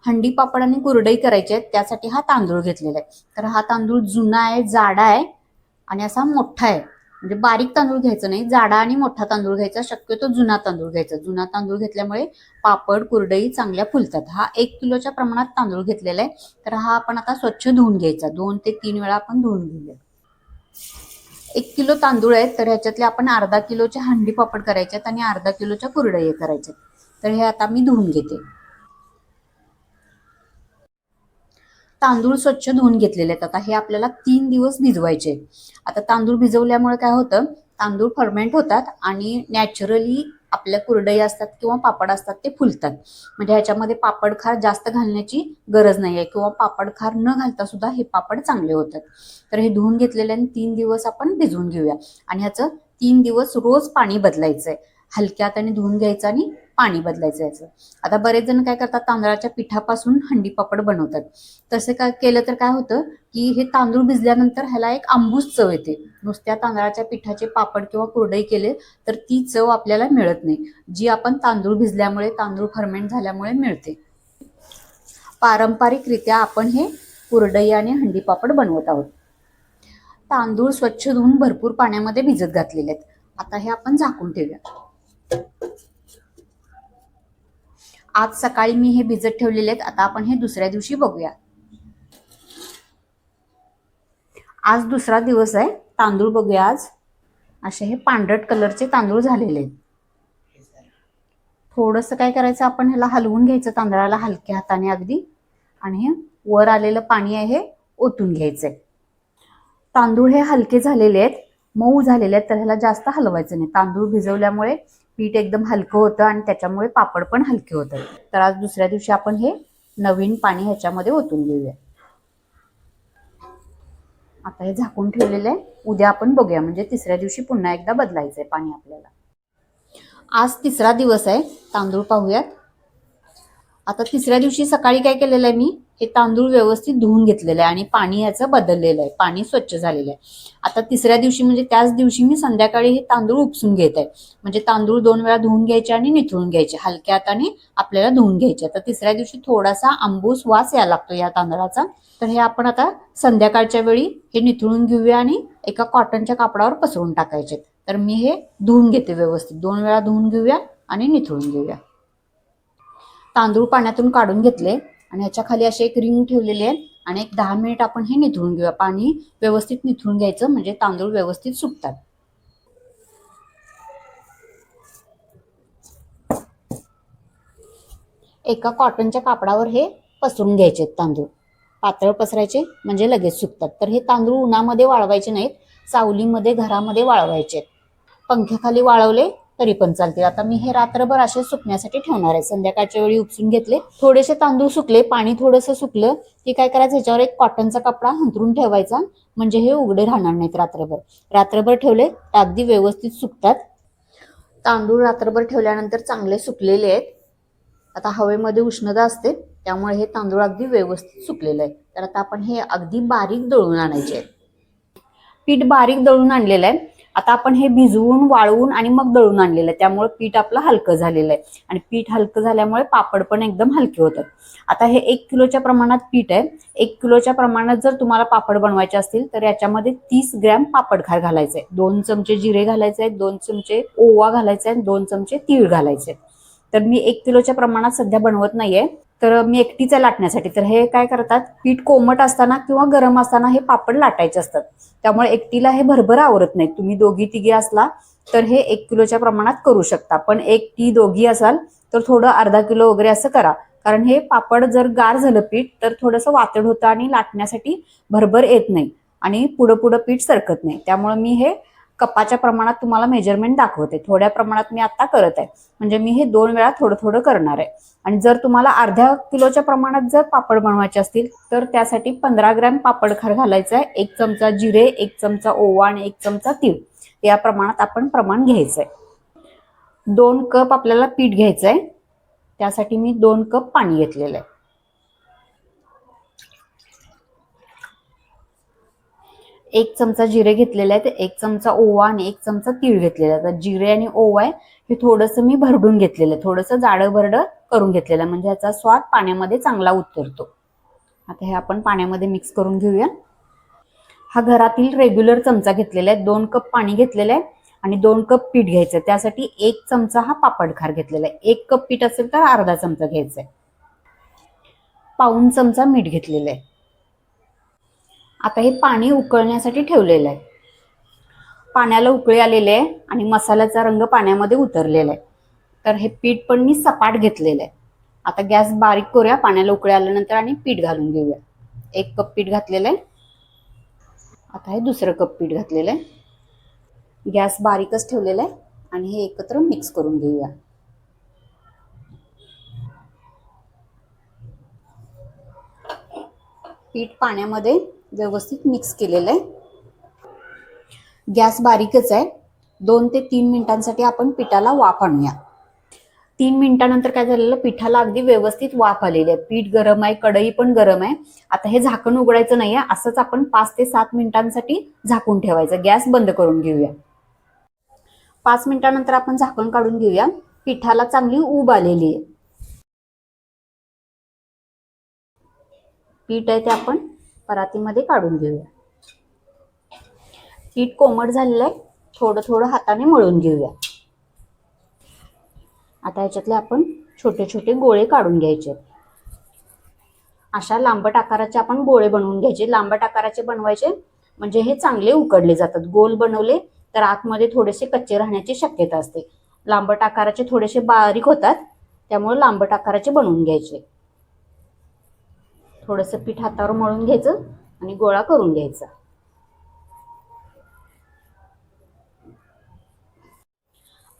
हंडी पापड आणि कुरडई करायचे आहेत, त्यासाठी हा तांदूळ घेतलेला आहे. तर हा तांदूळ जुना आहे, जाडा आहे आणि असा मोठा आहे. म्हणजे बारीक तांदूळ घ्यायचं नाही, जाडा आणि मोठा तांदूळ घ्यायचा. शक्यतो जुना तांदूळ घ्यायचा. जुना तांदूळ घेतल्यामुळे पापड कुरडई चांगल्या फुलतात. हा 1 किलोच्या प्रमाणात तांदूळ घेतलेला आहे. तर हा आपण आता स्वच्छ धुवून घ्यायचा. 2 ते 3 वेळा आपण धुवून घेऊया. 1 किलो तांदूळ आहेत, तर ह्याच्यातले आपण अर्धा किलोचे हंडी पापड करायचे आहेत आणि अर्धा किलोच्या कुरडई करायच्या. तर हे आता मी धुवून घेते. तांदूळ स्वच्छ धुवून घेतलेले आहेत. आता हे आपल्याला 3 दिवस भिजवायचे. आता तांदूळ भिजवल्यामुळे काय होतं, तांदूळ फर्मेंट होतात आणि नॅचरली आपल्या कुरडई असतात किंवा पापड असतात ते फुलतात. म्हणजे ह्याच्यामध्ये पापड खार जास्त घालण्याची गरज नाही आहे किंवा पापड खार न घालता सुद्धा हे पापड चांगले होतात. तर हे धुवून घेतलेले आणि 3 दिवस आपण भिजवून घेऊया. आणि ह्याचं 3 दिवस रोज पाणी बदलायचंय. हलक्या हाताने धुवून घ्यायचं आणि पाणी बदलायचं याचं. आता बरेच जण काय करतात, तांदळाच्या पिठापासून हंडी पापड बनवतात. तसे काय केलं तर काय होतं की हे तांदूळ भिजल्यानंतर ह्याला एक आंबूस चव येते. नुसत्या तांदळाच्या पिठाचे पापड किंवा कुरडई केले तर ती चव आपल्याला मिळत नाही, जी आपण तांदूळ भिजल्यामुळे, तांदूळ फर्मेंट झाल्यामुळे मिळते. पारंपरिकरित्या आपण हे कुरडई आणि हंडी पापड बनवत आहोत. तांदूळ स्वच्छ धुवून भरपूर पाण्यामध्ये भिजत घातलेले आहेत. आता हे आपण झाकून ठेवूया. आज सकाळी मी हे भिजत ठेवलेले आहेत. आता आपण हे दुसऱ्या दिवशी बघूया. आज दुसरा दिवस आहे. तांदूळ बघूया. आज असे हे पांढरट कलरचे तांदूळ झालेले आहेत. थोडंसं काय करायचं, आपण ह्याला हलवून घ्यायचं तांदळाला हलक्या हाताने अगदी, आणि हे वर आलेलं पाणी आहे हे ओतून घ्यायचंय. तांदूळ हे हलके झालेले आहेत, मऊ झालेले आहेत, तर ह्याला जास्त हलवायचं नाही. तांदूळ भिजवल्यामुळे पीठ एकदम हलकं होतं आणि त्याच्यामुळे पापड पण हलके होतात. तर आज दुसऱ्या दिवशी आपण हे नवीन पाणी ह्याच्यामध्ये ओतून घेऊया. आता हे झाकून ठेवलेलं आहे. उद्या आपण बघूया, म्हणजे तिसऱ्या दिवशी पुन्हा एकदा बदलायचंय पाणी आपल्याला. आज तिसरा दिवस आहे. तांदूळ पाहूयात. आता तिसऱ्या दिवशी सकाळी काय केलेलं आहे, मी हे तांदूळ व्यवस्थित धुवून घेतलेलं आहे आणि पाणी याचं बदललेलं आहे, पाणी स्वच्छ झालेलं आहे. आता तिसऱ्या दिवशी म्हणजे त्याच दिवशी मी संध्याकाळी हे तांदूळ उपसून घेत आहे. म्हणजे तांदूळ 2 वेळा धुवून घ्यायचे आणि निथळून घ्यायचे, हलक्या हाताने आपल्याला धुवून घ्यायचे. तर तिसऱ्या दिवशी थोडासा आंबूस वास यायला लागतो या तांदळाचा. तर हे आपण आता संध्याकाळच्या वेळी हे निथळून घेऊया आणि एका कॉटनच्या कापडावर पसरून टाकायचे. तर मी हे धुवून घेते व्यवस्थित. 2 वेळा धुवून घेऊया आणि निथळून घेऊया. तांदूळ पाण्यातून काढून घेतले आणि ह्याच्या खाली असे एक रिंग ठेवलेली आहे आणि एक 10 मिनिट आपण हे निथळून घेऊया. पाणी व्यवस्थित निथळून घ्यायचं, म्हणजे तांदूळ व्यवस्थित सुकतात. एका कॉटनच्या कापडावर हे पसरून घ्यायचे तांदूळ. पातळ पसरायचे म्हणजे लगेच सुकतात. तर हे तांदूळ उन्हामध्ये वाळवायचे नाहीत, सावलीमध्ये घरामध्ये वाळवायचे. पंख्याखाली वाळवले तरी पण चालतील. आता मी हे रात्रभर असे सुकण्यासाठी ठेवणार आहे. संध्याकाळच्या वेळी उपसून घेतले, थोडेसे तांदूळ सुकले, पाणी थोडंसं सुकलं की काय करायचं, ह्याच्यावर एक कॉटनचा कपडा अंथरून ठेवायचा, म्हणजे हे उघडे राहणार नाहीत रात्रभर. रात्रभर ठेवले तर अगदी व्यवस्थित सुकतात. तांदूळ रात्रभर ठेवल्यानंतर चांगले सुकलेले आहेत. आता हवेमध्ये उष्णता असते, त्यामुळे हे तांदूळ अगदी व्यवस्थित सुकलेलं आहे. तर आता आपण हे अगदी बारीक दळून आणायचे. पीठ बारीक दळून आणलेलं आहे. आता आपण हे भिजवून, वाळवून आणि मग दळून आणलेलं आहे, त्यामुळे पीठ आपलं हलकं झालेलं आहे आणि पीठ हलकं झाल्यामुळे पापड पण एकदम हलके होतात. आता हे 1 किलोच्या प्रमाणात पीठ आहे. 1 किलोच्या प्रमाणात जर तुम्हाला पापड बनवायचे असतील तर याच्यामध्ये 30 ग्रॅम पापड खार घालायचं आहे, 2 चमचे जिरे घालायचे आहेत, 2 चमचे ओवा घालायचा आहे, 2 चमचे तीळ घालायचे. तर मी 1 किलोच्या प्रमाणात सध्या बनवत नाहीये, तर मी एकटीच आहे लाटण्यासाठी. तर हे काय करतात, पीठ कोमट असताना किंवा गरम असताना हे पापड लाटायचे असतात, त्यामुळे एकटीला हे भरभर आवरत नाही. तुम्ही दोघी तिघी असला तर हे 1 किलोच्या प्रमाणात करू शकता, पण एकटी दोघी असाल तर थोडं अर्धा किलो वगैरे असं करा. कारण हे पापड जर गार झालं पीठ तर थोडंसं वातड होतं आणि लाटण्यासाठी भरभर येत नाही आणि पुढं पुढं पीठ सरकत नाही. त्यामुळे मी हे कपाच्या प्रमाणात तुम्हाला मेजरमेंट दाखवते. थोड्या प्रमाणात मी आता करत आहे, म्हणजे मी हे 2 वेळा थोडं थोडं करणार आहे. आणि जर तुम्हाला अर्ध्या किलोच्या प्रमाणात जर पापड बनवायचे असतील तर त्यासाठी 15 ग्रॅम पापड खार घालायचा आहे, 1 चमचा जिरे, 1 चमचा ओवा आणि 1 चमचा तीळ. या प्रमाणात आपण प्रमाण घ्यायचंय. 2 कप आपल्याला पीठ घ्यायचंय, त्यासाठी मी 2 कप पाणी घेतलेलं आहे. 1 चमचा जिरे घेतलेले आहेत, 1 चमचा ओवा आणि 1 चमचा तीळ घेतलेला आहे. जिरे आणि ओवा आहे हे थोडंसं मी भरडून घेतलेलं आहे, थोडंसं जाडं भरडं करून घेतलेला, म्हणजे याचा स्वाद पाण्यामध्ये चांगला उतरतो. आता हे आपण पाण्यामध्ये मिक्स करून घेऊया. हा घरातील रेग्युलर चमचा घेतलेला आहे. 2 कप पाणी घेतलेलं आहे आणि 2 कप पीठ घ्यायचं. त्यासाठी 1 चमचा हा पापड खार घेतलेला आहे. 1 कप पीठ असेल तर अर्धा चमचा घ्यायचा आहे. पाऊण चमचा मीठ घेतलेलं आहे. आता हे पाणी उकळण्यासाठी ठेवलेलं आहे. पाण्याला उकळी आलेले आहे आणि मसाल्याचा रंग पाण्यामध्ये उतरलेला आहे. तर हे पीठ पण मी सपाट घेतलेलं आहे. आता गॅस बारीक करूया पाण्याला उकळी आल्यानंतर आणि पीठ घालून घेऊया. 1 कप पीठ घातलेलं आहे. आता हे दुसरं कप पीठ घातलेलं आहे. गॅस बारीकच ठेवलेला आहे आणि हे एकत्र मिक्स करून घेऊया. पीठ पाण्यामध्ये व्यवस्थित मिक्स केलेलं आहे. गॅस बारीकच आहे. 2 ते 3 मिनिटांसाठी आपण पिठाला वाफ आणूया. 3 मिनिटानंतर काय झालेलं, पिठाला अगदी व्यवस्थित वाफ आलेली आहे. पीठ गरम आहे, कढई पण गरम आहे. आता हे झाकण उघडायचं नाहीये, असंच आपण 5 ते 7 मिनिटांसाठी झाकून ठेवायचं. गॅस बंद करून घेऊया. 5 मिनिटानंतर आपण झाकण काढून घेऊया. पिठाला चांगली ऊब आलेली आहे. पीठ आहे ते आपण परातीमध्ये काढून घेऊया. पीठ कोमट झालेलं आहे. थोडं थोडं हाताने मळून घेऊया. आता ह्याच्यातले आपण छोटे छोटे गोळे काढून घ्यायचे. अशा लांबट आकाराचे आपण गोळे बनवून घ्यायचे. लांबट आकाराचे बनवायचे म्हणजे हे चांगले उकडले जातात. गोल बनवले तर आतमध्ये थोडेसे कच्चे राहण्याची शक्यता असते. लांबट आकाराचे थोडेसे बारीक होतात, त्यामुळे लांबट आकाराचे बनवून घ्यायचे. थोडंसं पीठ हातावर मळून घ्यायचं आणि गोळा करून घ्यायचा.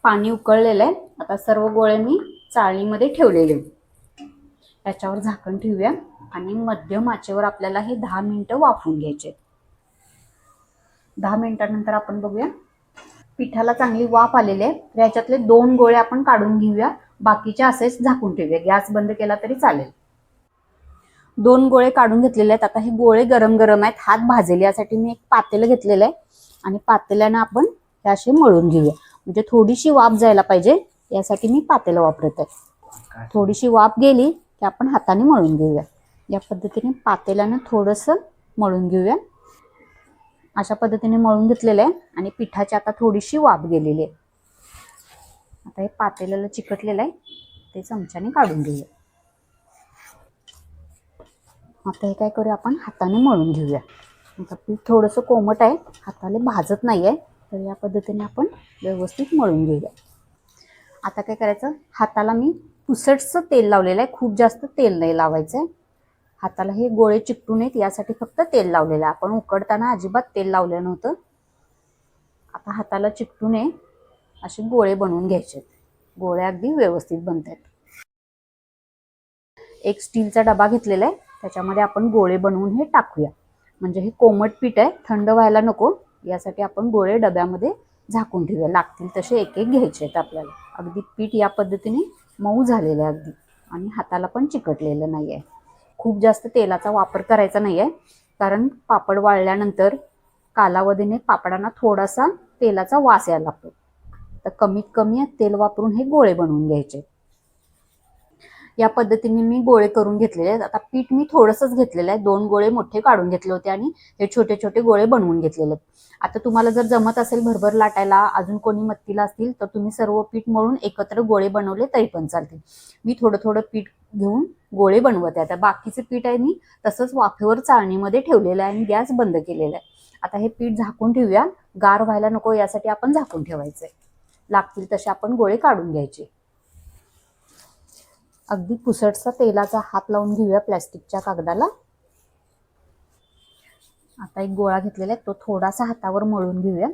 पाणी उकळलेलं आहे. आता सर्व गोळे मी चाळणीमध्ये ठेवलेले. त्याच्यावर झाकण ठेवूया आणि मध्यम आचेवर आपल्याला हे 10 मिनिटं वाफवून घ्यायचे. 10 मिनिटांनंतर आपण बघूया. पिठाला चांगली वाफ आलेली आहे. याच्यातले 2 गोळे आपण काढून घेऊया. बाकीचे असेच झाकून ठेवूया. गॅस बंद केला तरी चालेल. 2 गोळे काढून घेतलेले आहेत. आता हे गोळे गरम गरम आहेत. हात भाजेल यासाठी मी एक पातेलं घेतलेलं आहे आणि पातेल्यानं आपण हे असे मळून घेऊया. म्हणजे थोडीशी वाफ जायला पाहिजे, यासाठी मी पातेलं वापरत आहे. थोडीशी वाफ गेली की आपण हाताने मळून घेऊया. या पद्धतीने पातेल्यानं थोडंसं मळून घेऊया. अशा पद्धतीने मळून घेतलेलं आहे आणि पिठाची आता थोडीशी वाफ गेलेली आहे. आता हे पातेल्याला चिकटलेलं आहे, ते चमच्याने काढून घेऊया. आता हे काय करूया, आपण हाताने मळून घेऊया. आता पीठ थोडंसं कोमट आहे, हाताला भाजत नाही आहे, तर या पद्धतीने आपण व्यवस्थित मळून घेऊया. आता काय करायचं, हाताला मी पुसटचं तेल लावलेलं आहे. खूप जास्त तेल नाही लावायचं आहे. हाताला हे गोळे चिकटू नयेत यासाठी फक्त तेल लावलेलं आहे. आपण उकडताना अजिबात तेल लावलं नव्हतं. आता हाताला चिकटू नये असे गोळे बनवून घ्यायचे. गोळे अगदी व्यवस्थित बनतात. एक स्टीलचा डबा घेतलेला आहे, त्याच्यामध्ये आपण गोळे बनवून हे टाकूया. म्हणजे हे कोमट पीठ आहे, थंड व्हायला नको यासाठी आपण गोळे डब्यामध्ये झाकून ठेवूया. लागतील तसे एक एक घ्यायचे आहेत आपल्याला. अगदी पीठ या पद्धतीने मऊ झालेलं आहे अगदी, आणि हाताला पण चिकटलेलं नाही आहे. खूप जास्त तेलाचा वापर करायचा नाही आहे, कारण पापड वाळल्यानंतर कालावधीने पापडांना थोडासा तेलाचा वास यायला लागतो. तर कमीत कमी तेल वापरून हे गोळे बनवून घ्यायचे. या पद्धतीने मी गोळे करून घेतलेले आहेत. आता पीठ मी थोडंसंच घेतलेलं आहे. 2 गोळे मोठे काढून घेतले होते आणि हे छोटे छोटे गोळे बनवून घेतलेले आहेत. आता तुम्हाला जर जमत असेल भरभर लाटायला, अजून कोणी मत्तीला असतील तर तुम्ही सर्व पीठ मळून एकत्र गोळे बनवले तरी पण चालतील. मी थोडं थोडं पीठ घेऊन गोळे बनवते. आता बाकीचे पीठ आहे मी तसंच वाफेवर चाळणीमध्ये ठेवलेलं आहे आणि गॅस बंद केलेला आहे. आता हे पीठ झाकून ठेवूया. गार व्हायला नको यासाठी आपण झाकून ठेवायचंय. लागतील तसे आपण गोळे काढून घ्यायचे. अगदी पुसटसा तेलाचा हात लावून घेऊया प्लॅस्टिकच्या कागदाला. आता एक गोळा घेतलेला आहे, तो थोडासा हातावर मळून घेऊया.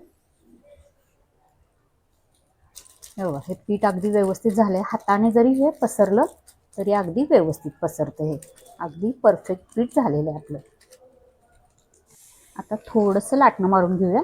हे पीठ अगदी व्यवस्थित झालंय. हाताने जरी हे पसरलं तरी अगदी व्यवस्थित पसरतं. हे अगदी परफेक्ट पीठ झालेलं आहे आपलं. आता थोडंसं लाटणं मारून घेऊया.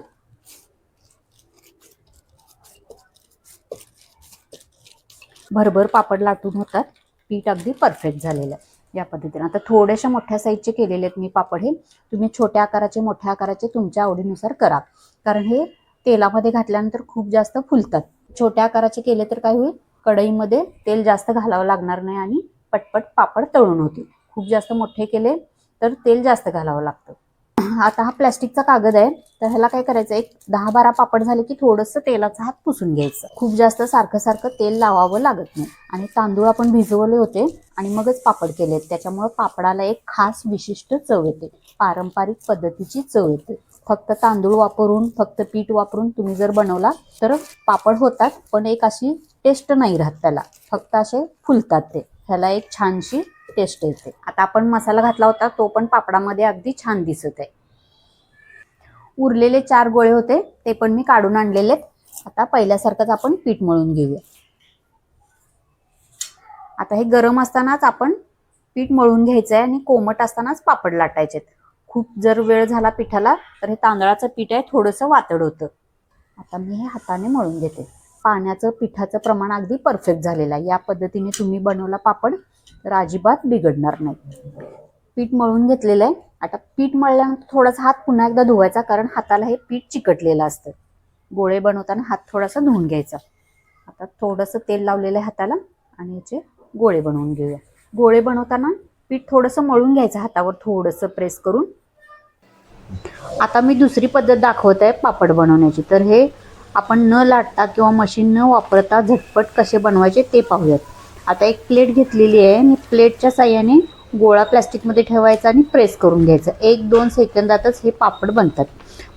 भरभर पापड लाटून होतात. पीठ अगदी परफेक्ट झालेलं आहे या पद्धतीने. आता थोड्याशा मोठ्या साईजचे केलेले आहेत मी पापड. हे तुम्ही छोट्या आकाराचे मोठ्या आकाराचे तुमच्या आवडीनुसार करा, कारण हे तेलामध्ये घातल्यानंतर खूप जास्त फुलतात. छोट्या आकाराचे केले तर काय होईल, कढईमध्ये तेल जास्त घालावं लागणार नाही आणि पटपट पापड तळून होतील. खूप जास्त मोठे केले तर तेल जास्त घालावं लागतं. आता हा प्लॅस्टिकचा कागद आहे, तर ह्याला काय करायचं, एक 10-12 पापड झाले की थोडंसं तेलाचा हात पुसून घ्यायचं. खूप जास्त सारखं सारखं तेल लावावं लागत नाही. आणि तांदूळ आपण भिजवले होते आणि मगच पापड केलेत, त्याच्यामुळे पापडाला एक खास विशिष्ट चव येते, पारंपरिक पद्धतीची चव येते. फक्त तांदूळ वापरून, फक्त पीठ वापरून तुम्ही जर बनवला तर पापड होतात, पण एक अशी टेस्ट नाही राहत त्याला, फक्त असे फुलतात ते. ह्याला एक छानशी टेस्ट येते. आता आपण मसाला घातला होता तो पण पापडामध्ये अगदी छान दिसत आहे. उरलेले 4 गोळे होते ते पण मी काढून आणलेले. आता पहिल्यासारखंच आपण पीठ मळून घेऊया. आता हे गरम असतानाच आपण पीठ मळून घ्यायचंय आणि कोमट असतानाच पापड लाटायचे. खूप जर वेळ झाला पिठाला तर हे तांदळाचं पीठ आहे, थोडंसं वातड होतं. आता मी हे हाताने मळून घेते. पाण्याचं पिठाचं प्रमाण अगदी परफेक्ट झालेलं आहे. या पद्धतीने तुम्ही बनवला पापड तर अजिबात बिघडणार नाही. पीठ मळून घेतलेलं आहे. आता पीठ मळल्यानंतर थोडासा हात पुन्हा एकदा धुवायचा, कारण हाताला हे पीठ चिकटलेलं असतं. गोळे बनवताना हात थोडासा धुवून घ्यायचा. आता थोडंसं तेल लावलेलं आहे हाताला आणि याचे गोळे बनवून घेऊया. गोळे बनवताना पीठ थोडंसं मळून घ्यायचं हातावर थोडंसं प्रेस करून. आता मी दुसरी पद्धत दाखवत आहे पापड बनवण्याची. तर हे आपण न लाटता किंवा मशीन न वापरता झटपट कसे बनवायचे ते पाहूयात. आता एक प्लेट घेतलेली आहे आणि प्लेटच्या साह्याने गोळा प्लास्टिकमध्ये ठेवायचा आणि प्रेस करून घ्यायचं. 1-2 सेकंदातच हे पापड बनतात.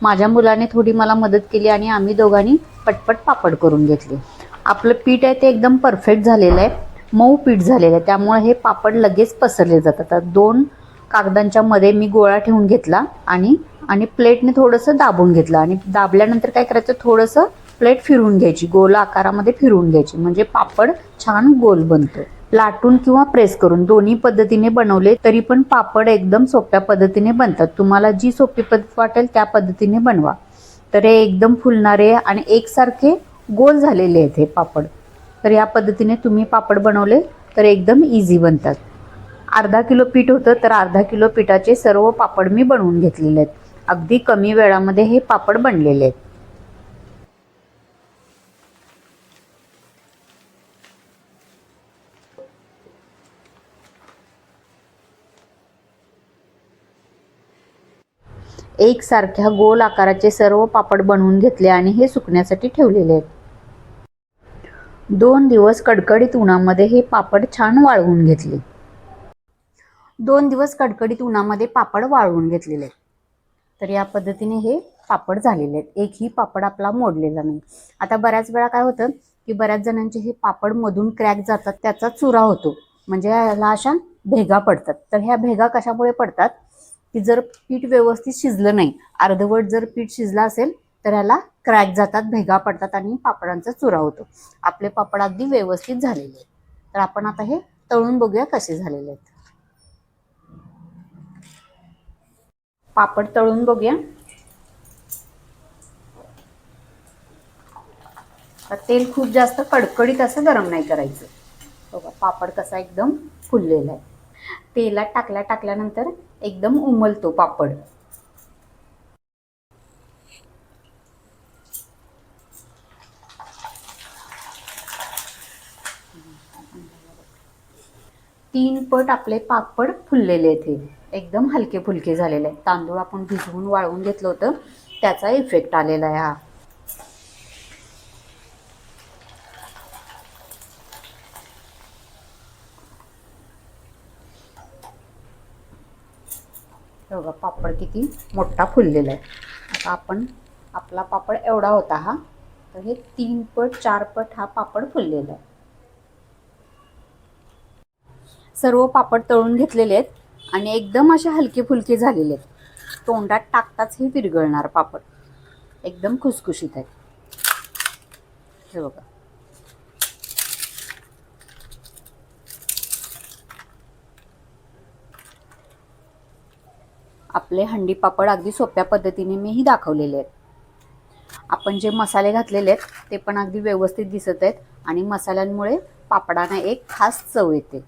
माझ्या मुलाने थोडी मला मदत केली आणि आम्ही दोघांनी पटपट पापड करून घेतले. आपलं पीठ आहे ते एकदम परफेक्ट झालेलं आहे, मऊ पीठ झालेलं आहे, त्यामुळे हे पापड लगेच पसरले जातात. आता 2 कागदांच्या मध्ये मी गोळा ठेवून घेतला आणि प्लेटने थोडंसं दाबून घेतलं आणि दाबल्यानंतर काय करायचं, थोडंसं प्लेट फिरवून घ्यायची, गोल आकारामध्ये फिरवून घ्यायची, म्हणजे पापड छान गोल बनतो. लाटून किंवा प्रेस करून दोन्ही पद्धतीने बनवले तरी पण पापड एकदम सोप्या पद्धतीने बनतात. तुम्हाला जी सोपी पद्धत वाटेल त्या पद्धतीने बनवा. तर हे एकदम फुलणारे आणि एकसारखे गोल झालेले आहेत हे पापड. तर या पद्धतीने तुम्ही पापड बनवले तर एकदम इझी बनतात. अर्धा किलो पीठ होतं तर अर्धा किलो पिठाचे सर्व पापड मी बनवून घेतलेले आहेत. अगदी कमी वेळामध्ये हे पापड बनलेले आहेत. एकसारख्या गोल आकाराचे सर्व पापड बनवून घेतले आणि हे सुकण्यासाठी ठेवलेले आहेत. 2 दिवस कडकडीत उन्हामध्ये हे पापड छान वाळवून घेतले. 2 दिवस कडकडीत उन्हामध्ये पापड वाळवून घेतलेले आहेत. तर या पद्धतीने हे पापड झालेले आहेत. एकही पापड आपला मोडलेला नाही. आता बऱ्याच वेळा काय होतं की बऱ्याच जणांचे हे पापड मधून क्रॅक जातात, त्याचा चुरा होतो, म्हणजे याला अशा भेगा पडतात. तर ह्या भेगा कशामुळे पडतात की जर पीठ व्यवस्थित शिजलं नाही, अर्धवट जर पीठ शिजलं असेल तर ह्याला क्रॅक जातात, भेगा पडतात आणि पापडांचा चुरा होतो. आपले पापड अगदी व्यवस्थित झालेले आहेत. तर आपण आता हे तळून बघूया कसे झालेले आहेत. पापड तळून बघूया. तेल खूप जास्त कडकडीत असं गरम नाही करायचं. बघा पापड कसा एकदम फुललेला आहे. तेलात टाकल्यानंतर एकदम उमलतो पापड. तीन पट आपले पापड फुललेले आहेत. हे एकदम हलके फुलके झालेले आहेत. तांदूळ आपण भिजवून वाळवून घेतलं होतं त्याचा इफेक्ट आलेला आहे हा. बघा पापड किती मोठा फुललेला आहे. आता आपण आपला पापड एवढा होता हा, तर हे 3 पट 4 पट हा पापड फुललेला आहे. सर्व पापड तळून घेतलेले आहेत आणि एकदम असे हलके फुलके झालेले आहेत. तोंडात टाकताच हे विरघळणार पापड, एकदम खुसखुशीत आहे. हे बघा आपले हंडी पापड अगदी सोप्या पद्धतीने मीही दाखवलेले आहेत. आपण जे मसाले घातलेले आहेत ते पण अगदी व्यवस्थित दिसत आहेत आणि मसाल्यांमुळे पापडांना एक खास चव येते.